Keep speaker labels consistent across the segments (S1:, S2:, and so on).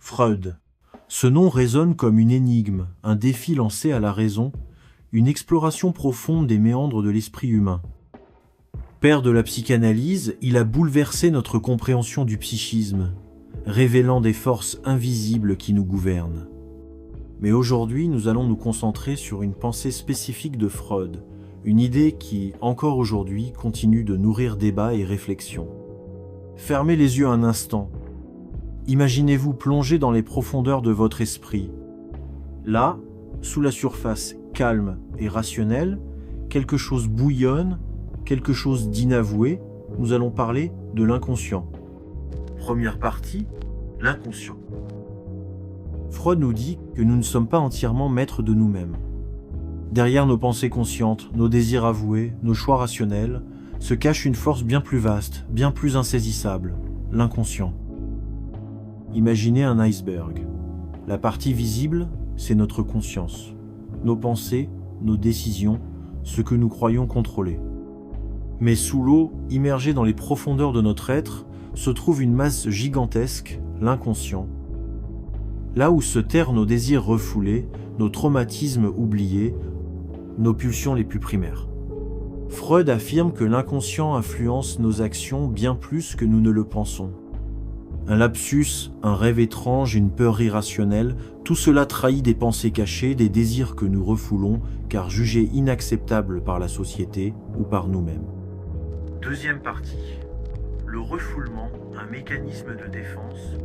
S1: Freud. Ce nom résonne comme une énigme, un défi lancé à la raison, une exploration profonde des méandres de l'esprit humain. Père de la psychanalyse, il a bouleversé notre compréhension du psychisme, révélant des forces invisibles qui nous gouvernent. Mais aujourd'hui, nous allons nous concentrer sur une pensée spécifique de Freud, une idée qui, encore aujourd'hui, continue de nourrir débats et réflexions. Fermez les yeux un instant. Imaginez-vous plonger dans les profondeurs de votre esprit. Là, sous la surface calme et rationnelle, quelque chose bouillonne, quelque chose d'inavoué. Nous allons parler de l'inconscient. Première partie, l'inconscient. Freud nous dit que nous ne sommes pas entièrement maîtres de nous-mêmes. Derrière nos pensées conscientes, nos désirs avoués, nos choix rationnels, se cache une force bien plus vaste, bien plus insaisissable, l'inconscient. Imaginez un iceberg. La partie visible, c'est notre conscience, nos pensées, nos décisions, ce que nous croyons contrôler. Mais sous l'eau, immergée dans les profondeurs de notre être, se trouve une masse gigantesque, l'inconscient. Là où se terrent nos désirs refoulés, nos traumatismes oubliés, nos pulsions les plus primaires. Freud affirme que l'inconscient influence nos actions bien plus que nous ne le pensons. Un lapsus, un rêve étrange, une peur irrationnelle, tout cela trahit des pensées cachées, des désirs que nous refoulons car jugés inacceptables par la société ou par nous-mêmes. Deuxième partie. Le refoulement, un mécanisme de défense.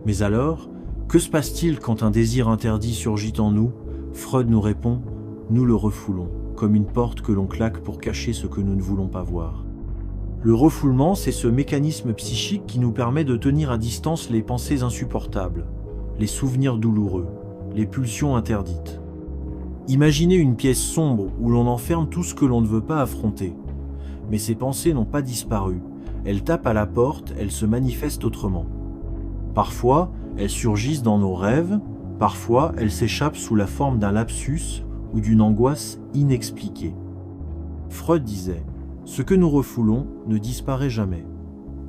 S1: Mais alors, que se passe-t-il quand un désir interdit surgit en nous? Freud nous répond, nous le refoulons, comme une porte que l'on claque pour cacher ce que nous ne voulons pas voir. Le refoulement, c'est ce mécanisme psychique qui nous permet de tenir à distance les pensées insupportables, les souvenirs douloureux, les pulsions interdites. Imaginez une pièce sombre où l'on enferme tout ce que l'on ne veut pas affronter. Mais ces pensées n'ont pas disparu. Elles tapent à la porte, elles se manifestent autrement. Parfois, elles surgissent dans nos rêves, parfois elles s'échappent sous la forme d'un lapsus ou d'une angoisse inexpliquée. Freud disait « Ce que nous refoulons ne disparaît jamais ».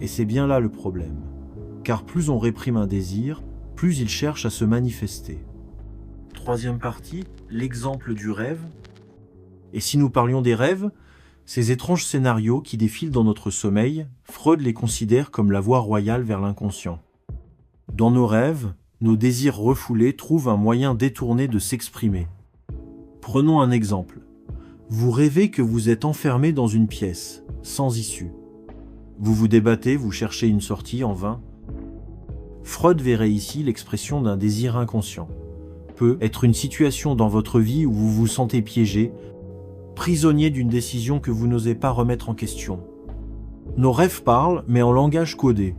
S1: Et c'est bien là le problème. Car plus on réprime un désir, plus il cherche à se manifester. Troisième partie, l'exemple du rêve. Et si nous parlions des rêves, ces étranges scénarios qui défilent dans notre sommeil, Freud les considère comme la voie royale vers l'inconscient. Dans nos rêves, nos désirs refoulés trouvent un moyen détourné de s'exprimer. Prenons un exemple. Vous rêvez que vous êtes enfermé dans une pièce, sans issue. Vous vous débattez, vous cherchez une sortie en vain. Freud verrait ici l'expression d'un désir inconscient. Peut être une situation dans votre vie où vous vous sentez piégé, prisonnier d'une décision que vous n'osez pas remettre en question. Nos rêves parlent, mais en langage codé.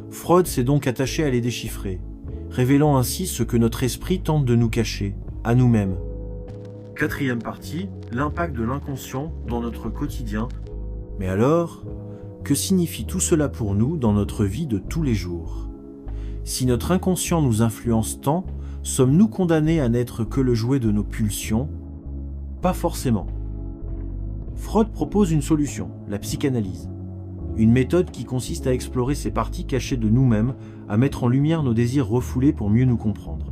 S1: Freud s'est donc attaché à les déchiffrer, révélant ainsi ce que notre esprit tente de nous cacher, à nous-mêmes. Quatrième partie, l'impact de l'inconscient dans notre quotidien. Mais alors, que signifie tout cela pour nous dans notre vie de tous les jours? Si notre inconscient nous influence tant, sommes-nous condamnés à n'être que le jouet de nos pulsions? Pas forcément. Freud propose une solution, la psychanalyse. Une méthode qui consiste à explorer ces parties cachées de nous-mêmes, à mettre en lumière nos désirs refoulés pour mieux nous comprendre.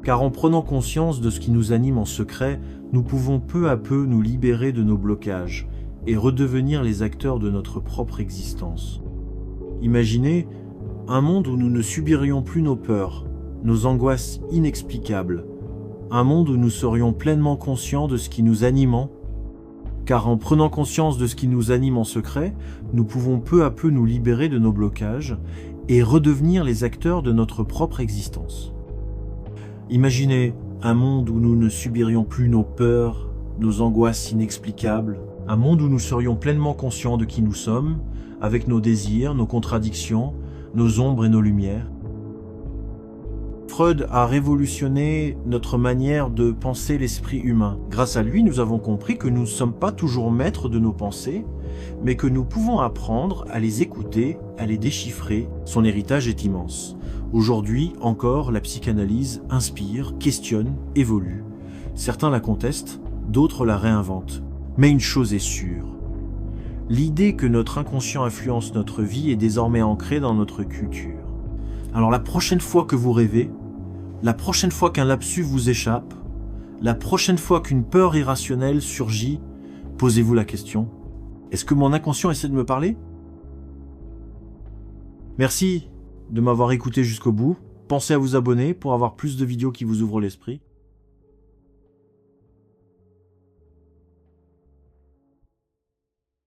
S1: Car en prenant conscience de ce qui nous anime en secret, nous pouvons peu à peu nous libérer de nos blocages et redevenir les acteurs de notre propre existence. Imaginez un monde où nous ne subirions plus nos peurs, nos angoisses inexplicables, un monde où nous serions pleinement conscients de ce qui nous anime, car en prenant conscience de ce qui nous anime en secret, nous pouvons peu à peu nous libérer de nos blocages et redevenir les acteurs de notre propre existence. Imaginez un monde où nous ne subirions plus nos peurs, nos angoisses inexplicables, un monde où nous serions pleinement conscients de qui nous sommes, avec nos désirs, nos contradictions, nos ombres et nos lumières. Freud a révolutionné notre manière de penser l'esprit humain. Grâce à lui, nous avons compris que nous ne sommes pas toujours maîtres de nos pensées, mais que nous pouvons apprendre à les écouter, à les déchiffrer. Son héritage est immense. Aujourd'hui encore, la psychanalyse inspire, questionne, évolue. Certains la contestent, d'autres la réinventent. Mais une chose est sûre, l'idée que notre inconscient influence notre vie est désormais ancrée dans notre culture. Alors la prochaine fois que vous rêvez, la prochaine fois qu'un lapsus vous échappe, la prochaine fois qu'une peur irrationnelle surgit, posez-vous la question, est-ce que mon inconscient essaie de me parler? Merci de m'avoir écouté jusqu'au bout. Pensez à vous abonner pour avoir plus de vidéos qui vous ouvrent l'esprit.